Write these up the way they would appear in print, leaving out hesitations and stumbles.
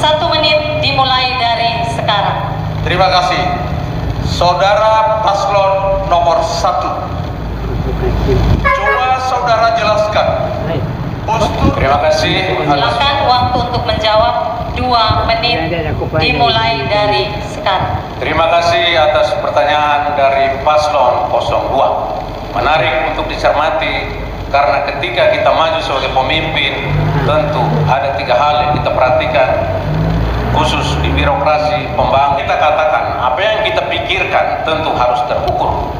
1 menit dimulai dari sekarang. Terima kasih. Saudara paslon nomor 1. Coba saudara jelaskan. Terima kasih. Silakan waktu untuk menjawab 2 menit dimulai dari sekarang. Terima kasih atas pertanyaan dari paslon 02. Menarik untuk dicermati karena ketika kita maju sebagai pemimpin tentu ada 3 hal yang kita perhatikan khusus di birokrasi pembangunan. Kita katakan apa yang kita pikirkan tentu harus terukur.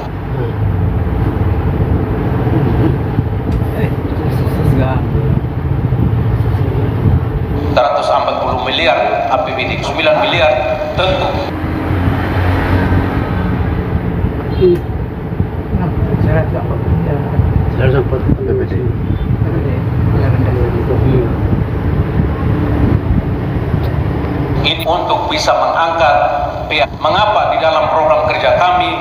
140 miliar APBD 9 miliar tentu ini untuk bisa mengangkat pihak. Mengapa di dalam program kerja kami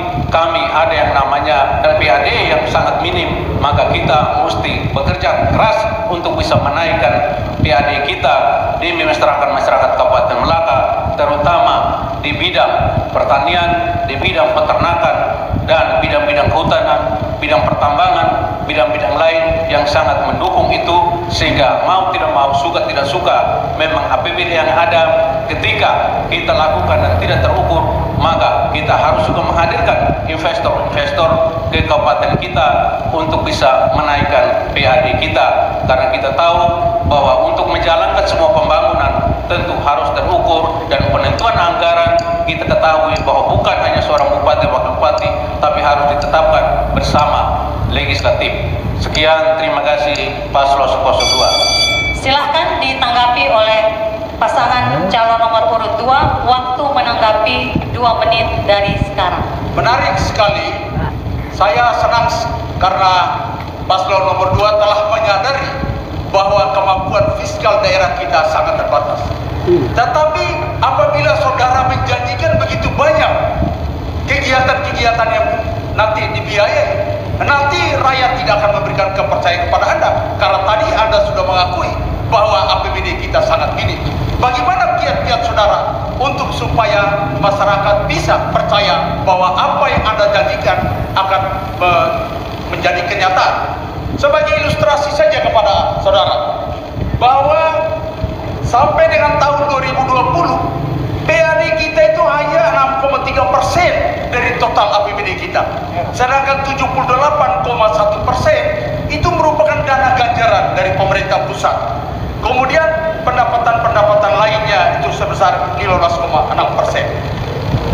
ada yang namanya PAD yang sangat minim, maka kita mesti bekerja keras untuk bisa menaikkan PAD kita di masyarakat Kabupaten Melaka, terutama di bidang pertanian, di bidang peternakan, dan bidang-bidang kehutanan, bidang pertambangan, bidang-bidang lain yang sangat mendukung itu, sehingga mau tidak mau, suka tidak suka, memang APBD yang ada ketika kita lakukan dan tidak terukur, maka kita harus juga menghadirkan investor-investor ke kabupaten kita untuk bisa menaikkan PAD kita, karena kita tahu bahwa untuk menjalankan semua pembangunan tentu harus terukur, dan penentuan anggaran kita ketahui bahwa bukan hanya seorang bupati wakil bupati, tapi harus ditetapkan bersama legislatif. Sekian, terima kasih paslon 02. Silahkan ditanggapi oleh pasangan calon nomor urut 2. Waktu menanggapi 2 menit dari sekarang. Menarik sekali. Saya senang karena paslon nomor 2 telah menyadari bahwa kemampuan fiskal daerah kita sangat terbatas. Tetapi apabila saudara menjanjikan begitu banyak kegiatan-kegiatan yang nanti dibiayai, nanti rakyat tidak akan memberikan kepercayaan kepada Anda, karena tadi Anda sudah mengakui bahwa APBD kita sangat minim. Bagaimana kiat-kiat saudara untuk supaya masyarakat bisa percaya bahwa apa yang Anda janjikan akan menjadi kenyataan? Sebagai ilustrasi saja kepada saudara, bahwa sampai dengan tahun 2020 PAD kita itu hanya 6,3% dari total APBD kita, sedangkan 78,1% itu merupakan dana ganjaran dari pemerintah pusat. Kemudian pendapatan-pendapatan lainnya itu sebesar 15,6%.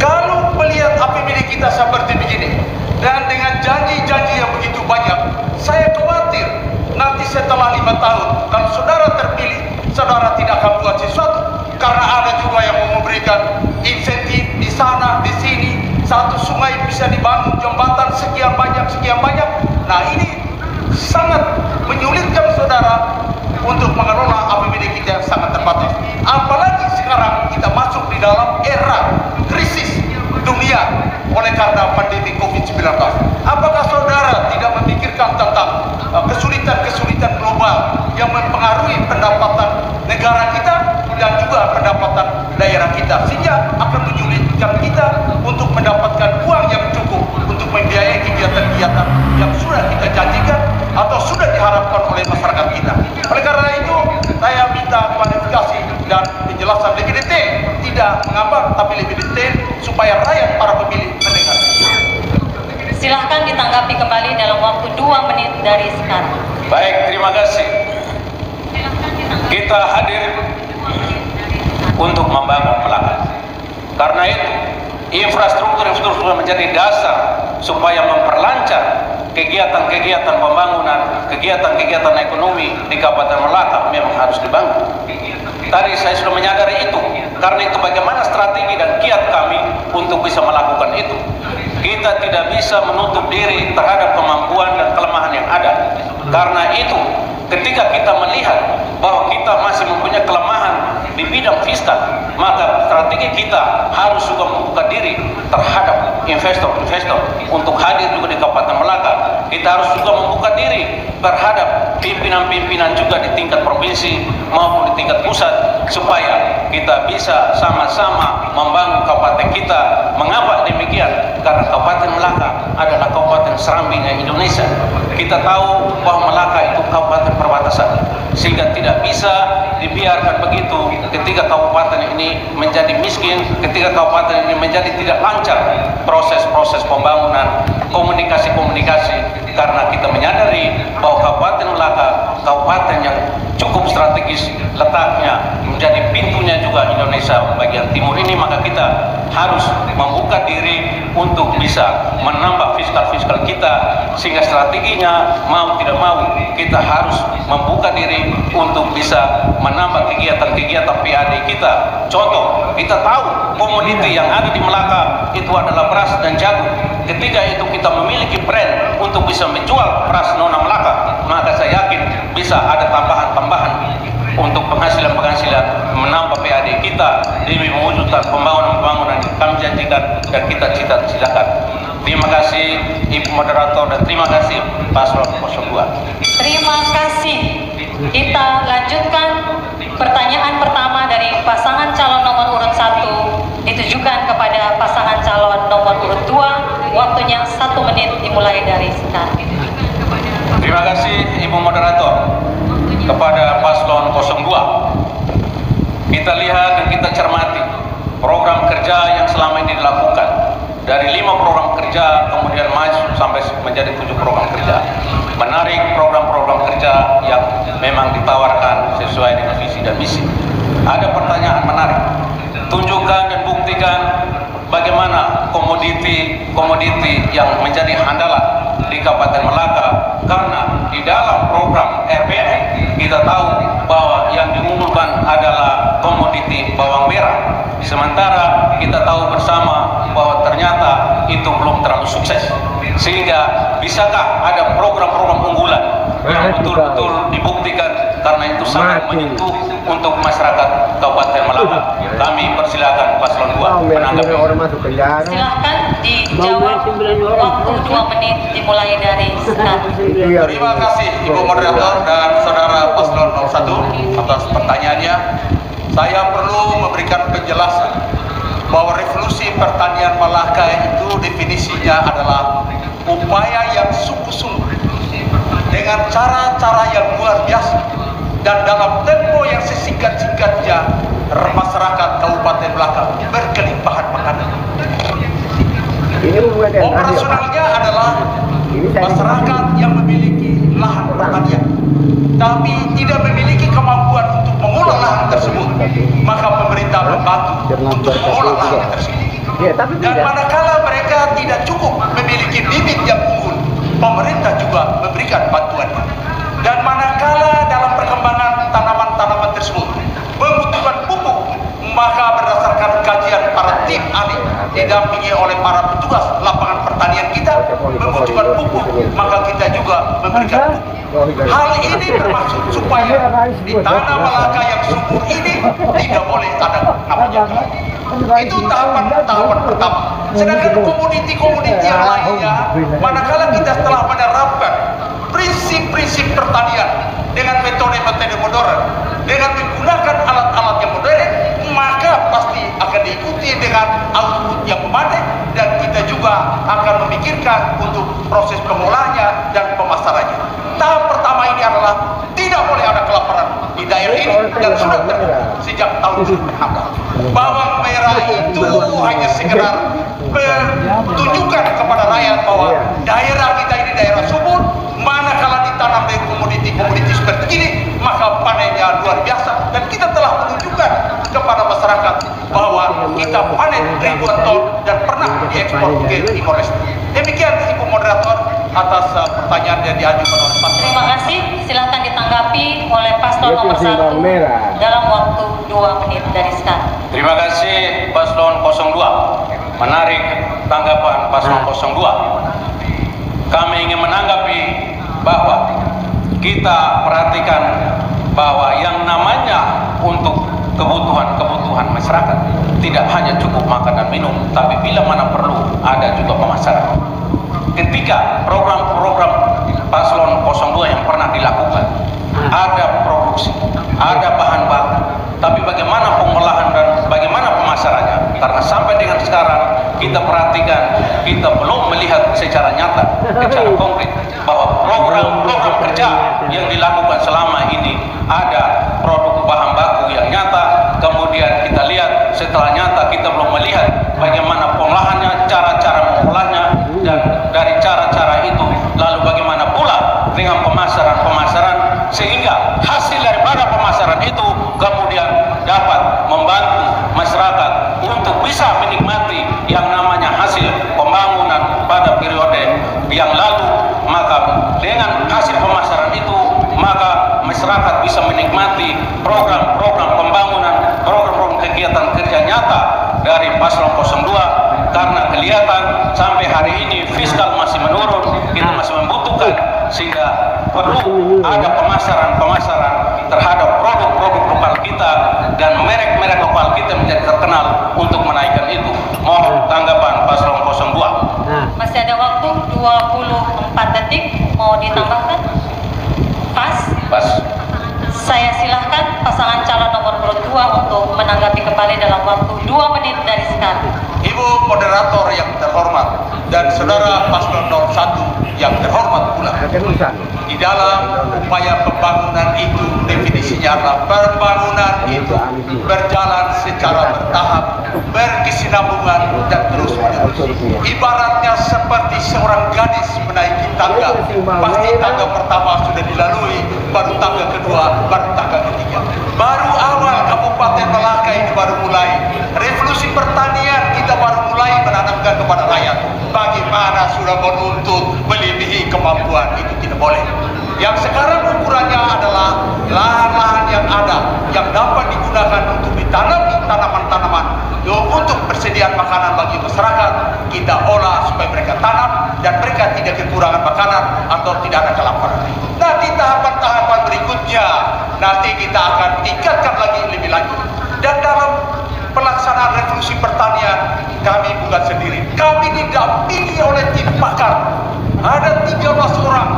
Kalau melihat APBD kita seperti begini dan dengan janji-janji yang begitu banyak, saya khawatir nanti setelah 5 tahun kalau saudara terpilih, saudara tidak akan buat sesuatu, karena ada juga yang memberikan insentif di sana, di sini. Satu sungai bisa dibangun jembatan sekian banyak. Nah, ini sangat menyulitkan saudara untuk mengelola APBD kita yang sangat terbatas. Apalagi sekarang kita masuk di dalam era krisis dunia oleh karena pandemi COVID-19. Apakah saudara tidak memikirkan tentang kesulitan-kesulitan global yang mempengaruhi pendapatan negara kita dan juga pendapatan daerah kita, sehingga akan menyulitkan kita untuk mendapatkan uang yang cukup untuk membiayai kegiatan-kegiatan yang sudah kita janjikan atau sudah diharapkan oleh masyarakat kita. Oleh karena itu, saya minta klarifikasi dan penjelasan lebih detail, tidak mengambang tapi lebih detail, supaya rakyat para pemilih mendengar. Silahkan ditanggapi kembali dalam waktu 2 menit dari sekarang. Baik, terima kasih. Kita hadir untuk membangun Melaka. Karena itu, infrastruktur menjadi dasar supaya memperlancar kegiatan-kegiatan pembangunan, kegiatan-kegiatan ekonomi di Kabupaten Melaka memang harus dibangun. Tadi saya sudah menyadari itu. Karena itu bagaimana strategi dan kiat kami untuk bisa melakukan itu. Kita tidak bisa menutup diri terhadap kemampuan dan kelemahan yang ada. Karena itu, ketika kita melihat bahwa kita masih mempunyai kelemahan di bidang fiskal, maka strategi kita harus juga membuka diri terhadap investor-investor untuk hadir juga di Kabupaten Melaka kita harus juga membuka diri terhadap pimpinan-pimpinan juga di tingkat provinsi maupun di tingkat pusat, supaya kita bisa sama-sama membangun kabupaten kita. Mengapa demikian? Karena Kabupaten Melaka adalah kabupaten serambinya Indonesia. Kita tahu bahwa Melaka itu kabupaten perbatasan, sehingga tidak bisa dibiarkan begitu ketika kabupaten ini menjadi miskin, ketika kabupaten ini menjadi tidak lancar proses-proses pembangunan, komunikasi-komunikasi, karena kita menyadari bahwa Kabupaten Melaka kabupaten yang cukup strategis letaknya, menjadi pintunya juga Indonesia bagian timur ini. Maka kita harus membuka diri untuk bisa menambah fiskal kita, sehingga strateginya mau tidak mau kita harus membuka diri untuk bisa menambah kegiatan-kegiatan PAD kita. Contoh, kita tahu komoditi yang ada di Melaka itu adalah beras dan jagung. Ketika itu kita memiliki brand untuk bisa menjual beras Nona Melaka, maka saya yakin bisa ada tambahan-tambahan untuk penghasilan-penghasilan, menambah PAD kita demi mewujudkan pembangunan-pembangunan yang kami janjikan dan kita cita-citakan. Terima kasih Ibu Moderator dan terima kasih Paslon 02. Terima kasih. Kita lanjutkan pertanyaan pertama dari pasangan calon nomor urut 1 ditujukan kepada pasangan calon nomor urut 2. Waktunya 1 menit dimulai dari sekarang. Terima kasih Ibu Moderator. Kepada Paslon 02, kita lihat dan kita cermati program kerja yang selama ini dilakukan. Dari 5 program kerja kemudian maju sampai menjadi 7 program kerja. Menarik program-program kerja yang memang ditawarkan sesuai dengan visi dan misi. Ada pertanyaan menarik. Tunjukkan dan buktikan bagaimana komoditi yang menjadi andalan di Kabupaten Melaka, karena di dalam program RPN kita tahu bahwa yang diunggulkan adalah komoditi bawang merah, sementara kita tahu bersama bahwa ternyata itu belum terlalu sukses. Sehingga bisakah ada program-program unggulan yang betul-betul dibuktikan, karena itu sangat menyentuh untuk masyarakat Kabupaten Melaka. Kami persilakan Paslon 2 menanggapi. Silakan dijawab, waktu 2 menit dimulai dari sekarang. Terima kasih Ibu Moderator dan Saudara Paslon 01 atas pertanyaannya. Saya perlu memberikan penjelasan bahwa revolusi pertanian Melaka itu definisinya adalah upaya yang sungguh-sungguh dengan cara-cara yang luar biasa dan dalam tempo yang sesingkat-singkatnya masyarakat Kabupaten Melaka berkelimpahan makanan. Operasionalnya adalah masyarakat yang memiliki lahan pertanian tapi tidak memiliki kemampuan untuk mengolah lahan tersebut, maka pemerintah membantu untuk mengolah lahan tersebut. Dan manakala mereka tidak cukup memiliki bibit yang unggul, pemerintah juga memberikan bantuan. Dan manakala dalam perkembangan tanaman-tanaman tersebut membutuhkan pupuk, maka berdasarkan kajian para tim ahli didampingi oleh para petugas lapangan pertanian kita membutuhkan pupuk, maka kita juga memberikan pupuk. Hal ini bermaksud supaya di tanah Melaka yang subur ini tidak boleh ada namanya kemarau. Itu tahapan pertama. Sedangkan komoditi-komoditi yang lainnya, manakala kita telah menerapkan prinsip-prinsip pertanian dengan metode-metode modern, dengan menggunakan alat-alat yang modern, maka pasti akan diikuti dengan output yang memadai, dan kita juga akan memikirkan untuk proses pengolahannya dan pemasarannya. Tahap pertama ini adalah tidak boleh ada kelaparan di daerah ini yang sudah terbukti sejak tahun 1900. Bawang merah itu hanya sekedar menunjukkan kepada rakyat bahwa daerah kita ini daerah subur. Manakala ditanam dengan komoditi-komoditi seperti ini, maka panennya luar biasa, dan kita telah menunjukkan kepada masyarakat bahwa kita panen ribuan ton dan pernah diekspor ke Timor Leste. Demikian Ibu Moderator atas pertanyaan yang diajukan oleh Paslon. Terima kasih. Silakan ditanggapi oleh Paslon nomor 1 dalam waktu 2 menit dari sekarang. Terima kasih Paslon 02. Menarik tanggapan Paslon 02. Kami ingin menanggapi bahwa kita perhatikan bahwa yang namanya untuk kebutuhan masyarakat tidak hanya cukup makan dan minum, tapi bila mana perlu ada juga pemasaran. Ketika program-program paslon 02 yang pernah dilakukan. Ada produksi, ada bahan baku, tapi bagaimana pengolahan dan bagaimana pemasarannya? Karena sampai dengan sekarang kita perhatikan, kita belum melihat secara nyata, secara konkret bahwa program-program kerja yang dilakukan selama ini ada produk bahan baku yang nyata. Kemudian kita lihat setelah nyata, kita belum melihat bagaimana pengolahannya, cara-cara mengolahnya, dan dari cara-cara itu lalu bagaimana pula dengan pemasaran-pemasaran, sehingga hasil daripada pemasaran itu kemudian dapat membantu masyarakat untuk bisa menikmati yang namanya hasil pembangunan pada periode yang lalu. Maka dengan hasil pemasaran itu, maka masyarakat bisa menikmati program-program pembangunan, program-program kegiatan kerja nyata dari paslon 02. Karena kelihatan sampai hari ini fiskal masih menurun, kita masih membutuhkan, sehingga perlu ada pemasaran terhadap produk-produk lokal kita dan merek-merek lokal kita menjadi terkenal untuk menaikkan itu. Mohon tanggapan paslon 02. Masih ada waktu 24 detik, mau ditambahkan? Pas? Saya silahkan pasangan calon nomor urut 2 untuk menanggapi kembali dalam waktu 2 menit dari sekarang. Ibu moderator yang terhormat dan saudara paslon 01 yang terhormat pula, di dalam upaya pembangunan itu definisinya adalah pembangunan itu berjalan secara bertahap, berkesinambungan dan terus menerus. Ibaratnya seperti seorang gadis menaiki tangga, pasti tangga pertama sudah dilalui, baru tangga kedua, baru tangga ketiga. Baru awal Kabupaten Melaka ini baru mulai. Revolusi pertanian kita baru mulai menanamkan kepada rakyat. Bagaimana sudah menuntut melebihi kemampuan, itu tidak boleh. Yang sekarang ukurannya adalah lahan-lahan yang ada, yang dapat digunakan untuk ditanami tanaman-tanaman untuk persediaan makanan bagi masyarakat. Kita olah supaya mereka tanam dan mereka tidak kekurangan makanan atau tidak ada kelaparan. Nanti tahapan-tahapan berikutnya, nanti kita akan tingkatkan lagi lebih lanjut. Dan dalam pelaksanaan revolusi pertanian, kami bukan sendiri. Kami didampingi oleh tim pakar. Ada 13 orang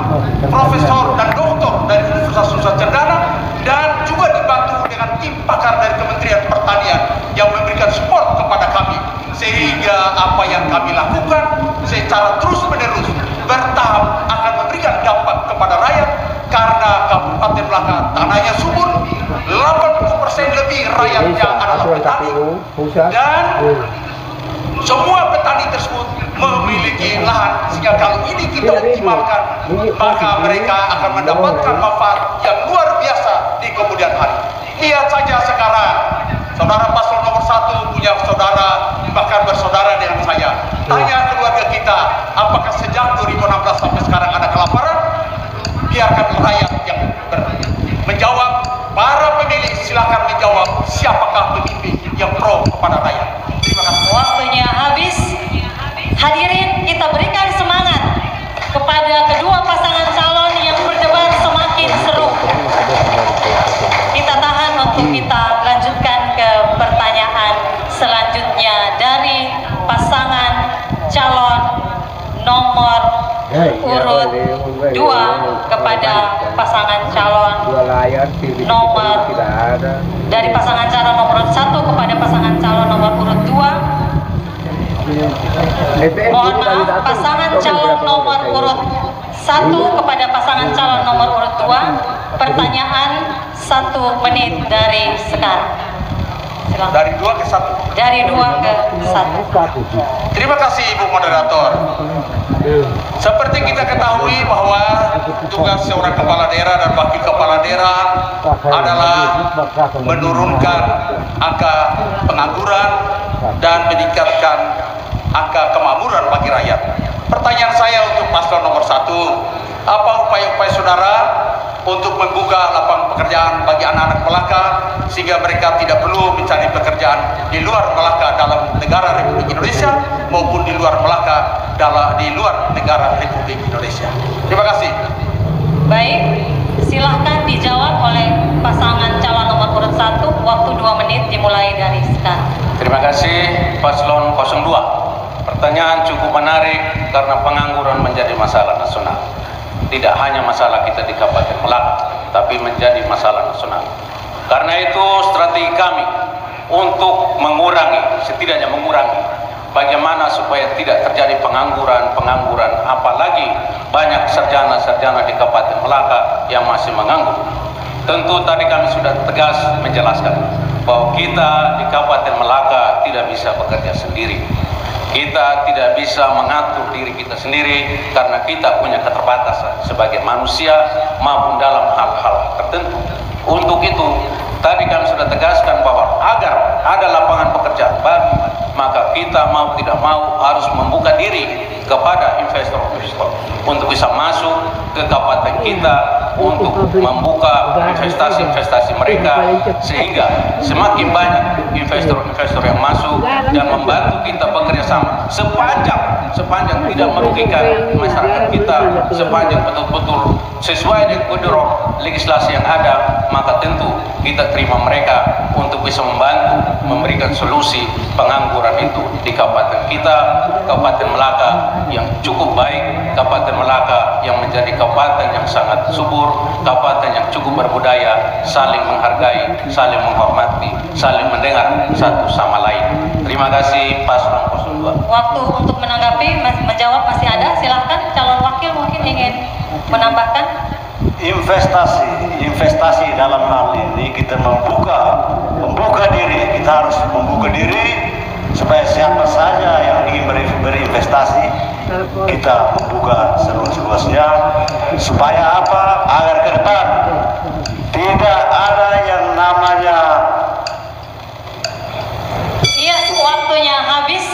profesor dan doktor dari Universitas Nusa Cendana, dan juga dibantu dengan tim pakar dari Kementerian Pertanian yang memberikan support kepada kami, sehingga apa yang kami lakukan secara terus-menerus bertahap akan memberikan dampak kepada rakyat. Karena Kabupaten Melaka tanahnya subur, 80% lebih rakyatnya adalah petani, dan semua petani tersebut memiliki lahan, sehingga kalau ini kita optimalkan, maka mereka akan mendapatkan manfaat yang luar biasa di kemudian hari. Lihat saja sekarang, saudara paslon nomor 1 punya saudara, bahkan bersaudara dengan saya. Tanya keluarga kita, apakah sejak 2016 sampai sekarang ada kelaparan? Biarkan rakyat yang menjawab. Para pemilih silakan menjawab siapakah pemimpin yang pro kepada rakyat. Terima kasih. Waktunya habis. Hadirin, kita berikan semangat kepada kedua pasangan calon yang berdebat semakin seru. Kita tahan untuk kita lanjutkan ke pertanyaan selanjutnya dari pasangan calon nomor urut 2 kepada pasangan calon nomor dari pasangan calon nomor urut 1 kepada pasangan calon nomor urut 2. Mohon maaf, pasangan calon nomor urut 1 kepada pasangan calon nomor urut 2. Pertanyaan 1 menit dari sekarang. Silakan. Dari 2 ke 1. Dari 2 ke 1. Terima kasih Ibu Moderator. Seperti kita ketahui bahwa tugas seorang kepala daerah dan wakil kepala daerah adalah menurunkan angka pengangguran dan meningkatkan angka kemakmuran bagi rakyat. Pertanyaan saya untuk paslon nomor 1, apa upaya-upaya saudara untuk membuka lapangan pekerjaan bagi anak-anak Melaka, sehingga mereka tidak perlu mencari pekerjaan di luar Melaka dalam negara Republik Indonesia maupun di luar Melaka di luar negara Republik Indonesia. Terima kasih. Baik, silahkan dijawab oleh pasangan calon nomor urut 1. Waktu 2 menit dimulai dari sekarang. Terima kasih paslon 02. Pertanyaan cukup menarik karena pengangguran menjadi masalah nasional. tidak hanya masalah kita di Kabupaten Melaka, tapi menjadi masalah nasional. Karena itu strategi kami untuk mengurangi, setidaknya mengurangi, bagaimana supaya tidak terjadi pengangguran, apalagi banyak sarjana-sarjana di Kabupaten Melaka yang masih menganggur. Tentu tadi kami sudah tegas menjelaskan bahwa kita di Kabupaten Melaka tidak bisa bekerja sendiri. Kita tidak bisa mengatur diri kita sendiri karena kita punya keterbatasan sebagai manusia maupun dalam hal-hal tertentu. Untuk itu, tadi kami sudah tegaskan bahwa agar ada lapangan pekerjaan baru, maka kita mau tidak mau harus membuka diri kepada investor-investor untuk bisa masuk ke kabupaten kita untuk membuka investasi-investasi mereka, sehingga semakin banyak investor-investor yang masuk dan membantu kita bekerja sama sepanjang tidak merugikan masyarakat kita, sepanjang betul-betul sesuai dengan kodrat legislasi yang ada, maka tentu kita terima mereka untuk bisa membantu memberikan solusi pengangguran itu di kabupaten kita, Kabupaten Melaka yang cukup baik, Kabupaten Melaka yang menjadi kabupaten yang sangat subur, kabupaten yang cukup berbudaya, saling menghargai, saling menghormati, saling mendengar satu sama lain. Terima kasih Paslon 02. Waktu untuk menanggapi, menjawab masih ada. Silahkan calon wakil mungkin ingin menambahkan. Investasi dalam hal ini kita membuka diri, kita harus membuka diri supaya siapa saja yang ingin berinvestasi kita membuka seluas-luasnya, supaya apa? Agar ke depan tidak ada yang namanya. Iya, waktunya habis.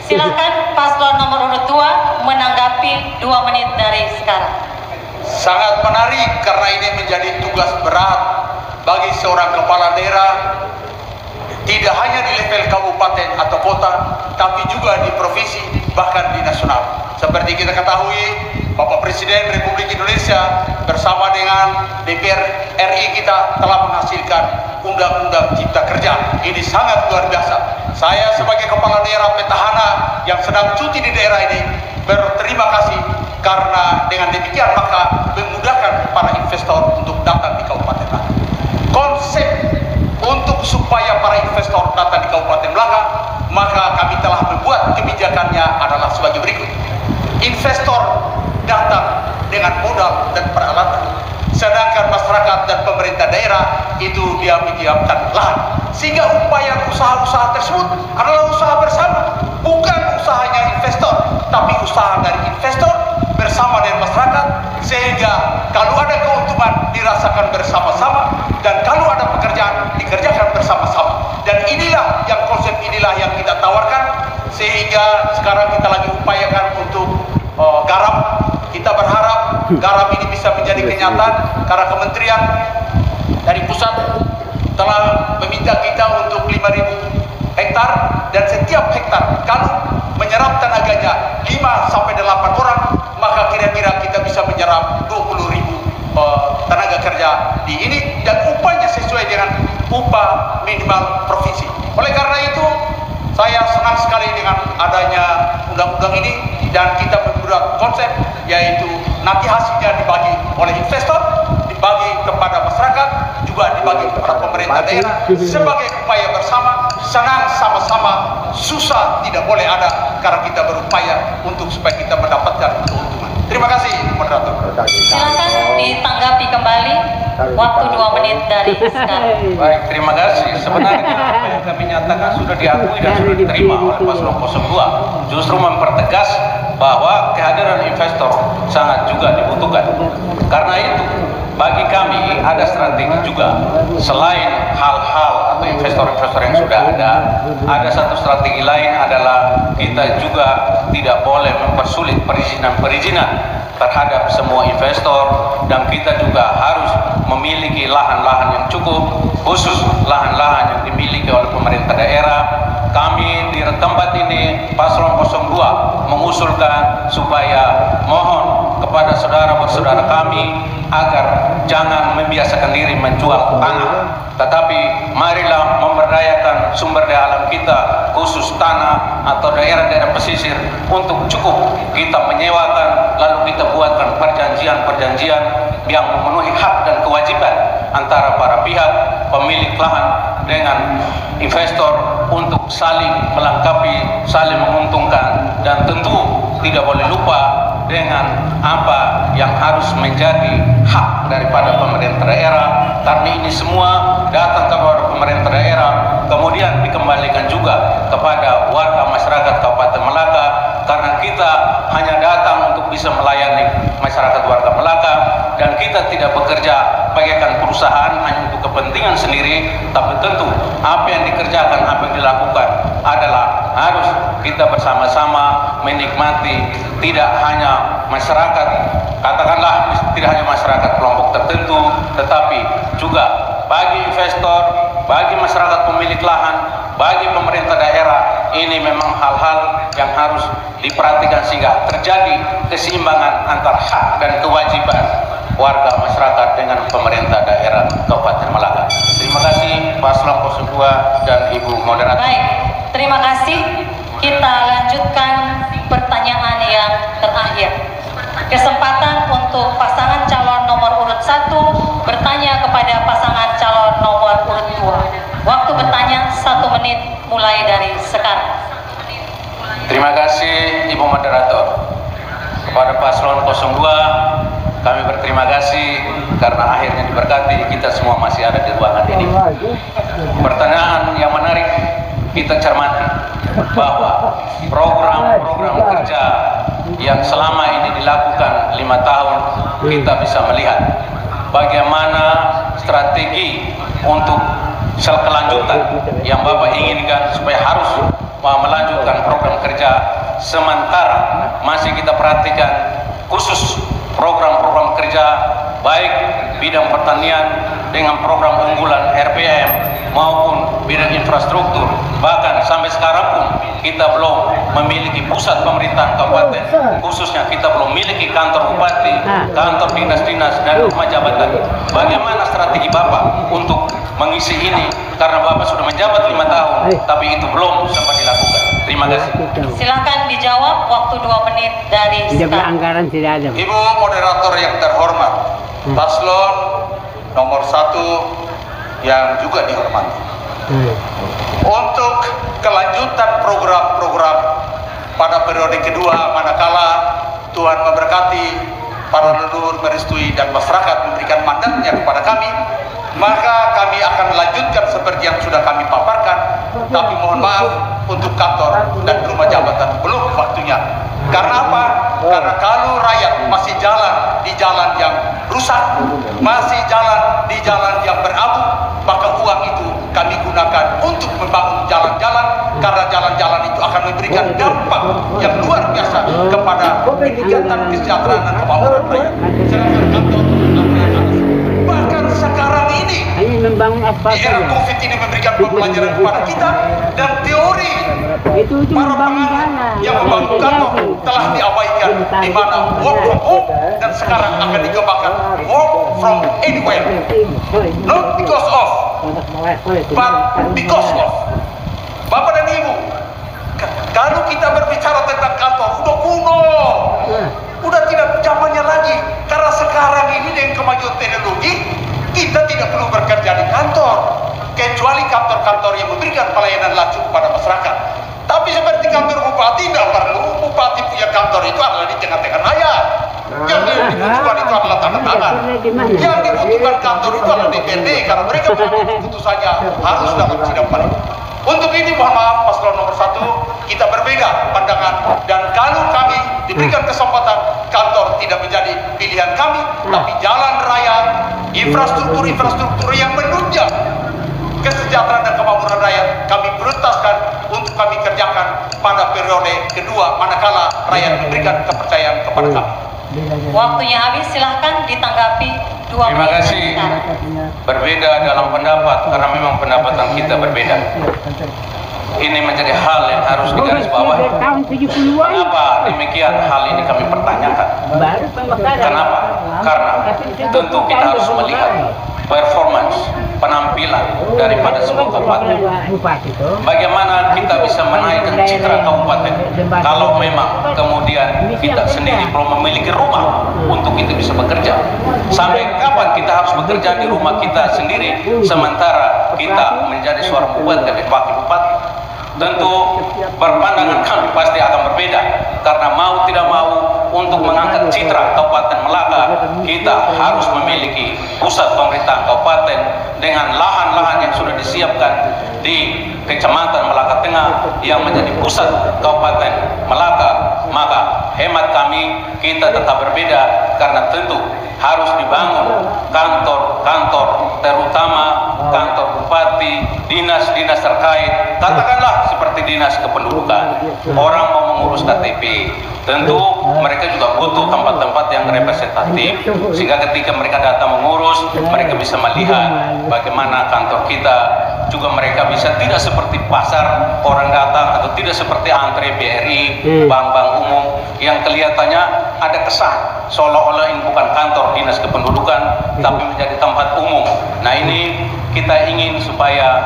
Silakan paslon nomor urut 2 menanggapi 2 menit dari sekarang. Sangat menarik karena ini menjadi tugas berat bagi seorang kepala daerah, tidak hanya di level kabupaten atau kota, tapi juga di provinsi, bahkan di nasional. Seperti kita ketahui, Bapak Presiden Republik Indonesia bersama dengan DPR RI kita telah menghasilkan Undang-Undang Cipta Kerja. Ini sangat luar biasa. Saya sebagai kepala daerah petahana yang sedang cuti di daerah ini berterima kasih, karena dengan demikian maka memudahkan para investor untuk datang di Kabupaten Melaka. Konsep untuk supaya para investor datang di Kabupaten Melaka, maka kami telah membuat kebijakannya adalah sebagai berikut. Investor datang dengan modal dan peralatan, sedangkan masyarakat dan pemerintah daerah itu dia menyiapkan lahan, sehingga upaya usaha-usaha tersebut adalah usaha bersama, bukan usahanya investor, tapi usaha dari investor bersama dengan masyarakat, sehingga kalau ada keuntungan dirasakan bersama-sama, dan kalau ada pekerjaan dikerjakan bersama-sama. Dan inilah yang konsep inilah yang kita tawarkan, sehingga sekarang kita lagi upayakan untuk garam. Kita berharap garam ini bisa menjadi kenyataan, karena kementerian dari pusat telah meminta kita untuk 5.000 hektar, dan setiap hektar kalau menyerap tenaganya 5 sampai 8 orang, maka kira-kira kita bisa menyerap 20.000 tenaga kerja di ini, dan upahnya sesuai dengan upah minimal provinsi. Oleh karena itu, saya senang sekali dengan adanya undang-undang ini, dan kita membuat konsep, yaitu nanti hasilnya dibagi oleh investor, dibagi kepada masyarakat, juga dibagi kepada pemerintah daerah sebagai upaya bersama. Senang sama-sama, susah tidak boleh ada, karena kita berupaya untuk supaya kita mendapatkan keuntungan. Terima kasih, moderator. Silakan ditanggapi kembali, waktu 2 menit dari sekarang. Baik, terima kasih. Sebenarnya apa yang kami nyatakan sudah diakui dan sudah diterima oleh Paslon 02. Justru mempertegas bahwa kehadiran investor sangat juga dibutuhkan. Karena itu, bagi kami ada strategi juga. Selain hal-hal atau investor-investor yang sudah ada satu strategi lain adalah kita juga tidak boleh mempersulit perizinan terhadap semua investor, dan kita juga harus memiliki lahan-lahan yang cukup, khusus lahan-lahan yang dimiliki oleh pemerintah daerah. Kami di tempat ini Paslon 02 mengusulkan supaya mohon kepada saudara-saudara kami agar jangan membiasakan diri menjual tanah, tetapi marilah memberdayakan sumber daya alam kita, khusus tanah, atau daerah-daerah pesisir untuk cukup kita menyewakan, lalu kita buatkan perjanjian-perjanjian yang memenuhi hak dan kewajiban antara para pihak pemilik lahan dengan investor untuk saling melengkapi, saling menguntungkan, dan tentu tidak boleh lupa dengan apa yang harus menjadi hak daripada pemerintah daerah, karena ini semua datang kepada pemerintah daerah kemudian dikembalikan juga kepada warga masyarakat Kabupaten Melaka, karena kita hanya datang untuk bisa melayani masyarakat warga Melaka dan kita tidak bekerja bagaikan perusahaan hanya untuk kepentingan sendiri, tapi tentu apa yang dikerjakan, apa yang dilakukan adalah harus kita bersama-sama menikmati, tidak hanya masyarakat, katakanlah tidak hanya masyarakat kelompok tertentu, tetapi juga bagi investor, bagi masyarakat pemilik lahan, bagi pemerintah daerah. Ini memang hal-hal yang harus diperhatikan sehingga terjadi keseimbangan antara hak dan kewajiban warga masyarakat dengan pemerintah daerah Kabupaten Melaka. Terima kasih Paslon 02 dan Ibu Moderator. Baik, terima kasih. Kita lanjutkan pertanyaan yang terakhir. Kesempatan untuk pasangan calon nomor urut 1 bertanya kepada pasangan calon nomor urut 2. Waktu bertanya 1 menit mulai dari sekarang. Terima kasih Ibu Moderator. Kepada Paslon 02 kami berterima kasih karena akhirnya diberkati kita semua masih ada di ruangan ini. Pertanyaan yang menarik kita cermati bahwa program-program kerja yang selama ini dilakukan 5 tahun, kita bisa melihat bagaimana strategi untuk kelanjutan yang Bapak inginkan supaya harus melanjutkan program kerja, sementara masih kita perhatikan khusus program-program kerja baik bidang pertanian dengan program unggulan RPM maupun bidang infrastruktur, bahkan sampai sekarang pun kita belum memiliki pusat pemerintahan kabupaten, khususnya kita belum memiliki kantor bupati, kantor dinas-dinas dan rumah jabatan. Bagaimana strategi Bapak untuk mengisi ini, karena Bapak sudah menjabat 5 tahun tapi itu belum sempat dilakukan. Terima kasih. Silakan dijawab, waktu 2 menit dari sekarang. Anggaran tidak ada. Ibu Moderator yang terhormat, Paslon nomor 1 yang juga dihormati, untuk kelanjutan program-program pada periode kedua, manakala Tuhan memberkati, para leluhur merestui dan masyarakat memberikan mandatnya kepada kami, maka kami akan melanjutkan seperti yang sudah kami paparkan. Tapi mohon maaf, untuk kantor dan rumah jabatan belum waktunya. Karena apa? Karena kalau rakyat masih jalan di jalan yang rusak, masih jalan di jalan yang berabu, maka uang itu kami gunakan untuk membangun jalan-jalan, karena jalan-jalan itu akan memberikan dampak yang luar biasa kepada peningkatan kesejahteraan dan kemakmuran rakyat. Sedangkan kantor, bahkan sekarang ini membangun apa di era COVID ini memberikan pembelajaran kepada kita, dan teori para pengamat yang membangun kantor telah diabaikan, di mana work from home dan sekarang akan dikembangkan work from anywhere, not because of but because of. Bapak dan Ibu, kalau kita berbicara tentang kantor udah kuno, udah tidak zamannya lagi, karena sekarang ini dengan kemajuan teknologi kita tidak perlu bekerja di kantor, kecuali kantor-kantor yang memberikan pelayanan langsung kepada masyarakat. Tapi seperti kantor bupati tidak perlu, bupati punya kantor itu adalah di tengah-tengah raya. Yang dibutuhkan itu adalah tanda tangan. Yang dibutuhkan kantor itu adalah DPRD, karena mereka mengambil keputusannya harus dalam sidang paripurna. Untuk ini mohon maaf, Paslon nomor 1 kita berbeda pandangan, dan kalau kami diberikan kesempatan, kantor tidak menjadi pilihan kami, tapi jalan raya, infrastruktur yang menunjang kesejahteraan dan kemakmuran rakyat kami prioritaskan untuk kami kerjakan pada periode kedua, manakala rakyat memberikan kepercayaan kepada kami. Waktunya habis, silahkan ditanggapi 2 menit. Terima kasih. Berbeda dalam pendapat karena memang pendapatan kita berbeda. Ini menjadi hal yang harus digarisbawahi. Kenapa demikian hal ini kami pertanyakan? Kenapa? Karena tentu kita harus melihat performance penampilan daripada sebuah kabupaten. Bagaimana kita bisa menaikkan citra kabupaten kalau memang kemudian kita sendiri belum memiliki rumah untuk kita bisa bekerja? Sampai kapan kita harus bekerja di rumah kita sendiri sementara kita menjadi seorang bupati dan wakil bupati? Tentu berpandangan kami pasti akan berbeda, karena mau tidak mau untuk mengangkat citra Kabupaten Melaka kita harus memiliki pusat pemerintahan kabupaten dengan lahan-lahan yang sudah disiapkan di Kecamatan Melaka Tengah yang menjadi pusat Kabupaten Melaka. Maka hemat kami kita tetap berbeda, karena tentu harus dibangun kantor-kantor, terutama kantor bupati, dinas-dinas terkait, katakanlah seperti dinas kependudukan. Orang mau mengurus KTP, tentu mereka juga butuh tempat-tempat yang representatif, sehingga ketika mereka datang mengurus, mereka bisa melihat bagaimana kantor kita. Juga mereka bisa tidak seperti pasar orang datang, atau tidak seperti antre BRI, bank-bank umum yang kelihatannya ada kesan seolah-olah ini bukan kantor dinas kependudukan tapi menjadi tempat umum. Nah, ini kita ingin supaya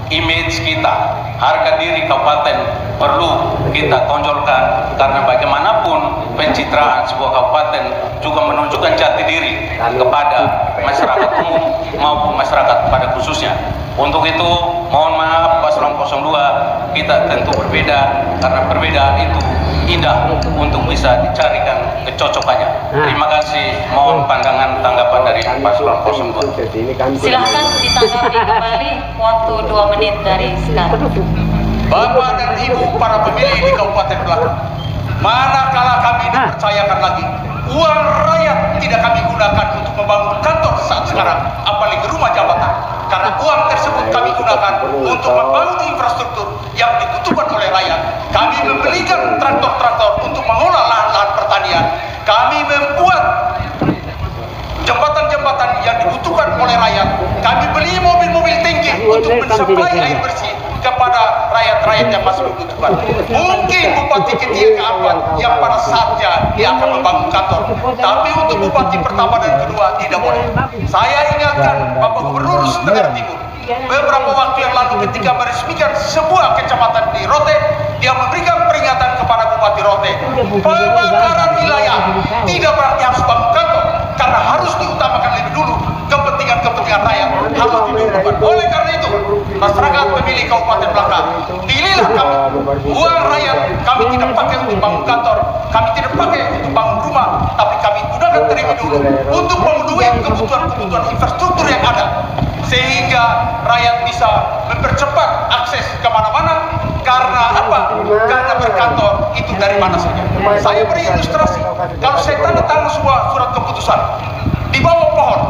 image kita, harga diri kabupaten perlu kita tonjolkan, karena bagaimanapun pencitraan sebuah kabupaten juga menunjukkan jati diri kepada masyarakat umum maupun masyarakat pada khususnya. Untuk itu mohon maaf Paslon 02, kita tentu berbeda, karena perbedaan itu indah untuk bisa dicarikan kecocokannya. Terima kasih, mohon pandangan tanggapan dari Paslon 02. Silahkan ditanggapi kembali, waktu 2 menit dari sekarang. Bapak dan Ibu para pemilih di Kabupaten Melaka, manakala kami dipercayakan lagi uang rakyat tidak kami gunakan untuk membangun kantor saat sekarang, apalagi rumah jabatan, karena uang tersebut kami gunakan untuk membangun infrastruktur yang dibutuhkan oleh rakyat. Kami membelikan traktor-traktor untuk mengolah lahan-lahan pertanian, kami membuat jembatan-jembatan yang dibutuhkan oleh rakyat, kami beli mobil-mobil tinggi untuk mensuplai air bersih kepada rakyat-rakyat yang masih membutuhkan. Mungkin bupati ketiga keempat yang pada saatnya dia akan membangun kantor, tapi untuk bupati pertama dan kedua tidak boleh. Saya ingatkan Bapak Gubernur Nusa Tenggara Timur, beberapa waktu yang lalu ketika meresmikan sebuah kecamatan di Rote, dia memberikan peringatan kepada Bupati Rote, pemekaran wilayah tidak berarti harus bangun kantor, karena harus diutamakan lebih dulu kepentingan rakyat, harus didulukan. Oleh karena itu, masyarakat pemilih Kabupaten Melaka, pilihlah kami. Uang rakyat kami tidak pakai untuk bangun kantor, kami tidak pakai untuk bangun rumah, tapi kami gunakan terlebih dulu untuk memenuhi kebutuhan infrastruktur yang ada, sehingga rakyat bisa mempercepat akses kemana-mana. Karena apa? Karena berkantor itu dari mana saja. Saya beri ilustrasi, kalau saya tanda tangan sebuah surat keputusan di bawah pohon,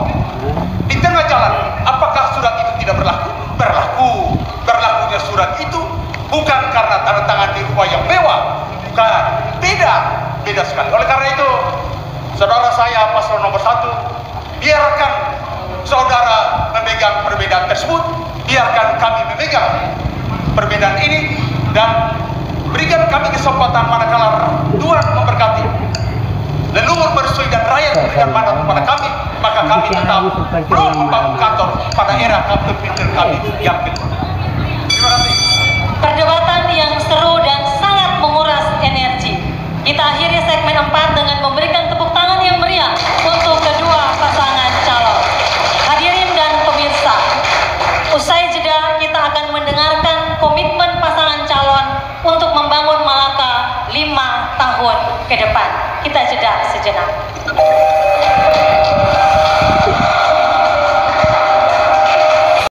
di tengah jalan, apakah surat itu tidak berlaku? Berlaku. Berlakunya surat itu bukan karena tanda tangan di rumah yang mewah, bukan. Beda sekali. Oleh karena itu, saudara saya Paslon nomor 1, biarkan saudara memegang perbedaan tersebut, biarkan kami memegang perbedaan ini, dan berikan kami kesempatan manakala Tuhan memberkati, leluhur bersui dan rakyat memberikan mandat kepada kami, maka kami tetap belum membangun kantor pada era kepemimpinan kami yang kedua. Terima kasih. Perdebatan yang seru dan sangat menguras energi. Kita akhiri segmen 4 dengan memberikan tepuk tangan yang meriah untuk kedua pasangan calon. Hadirin dan pemirsa, usai jeda kita akan mendengarkan komitmen pasangan calon untuk membangun Melaka 5 tahun ke depan. Kita jeda sejenak.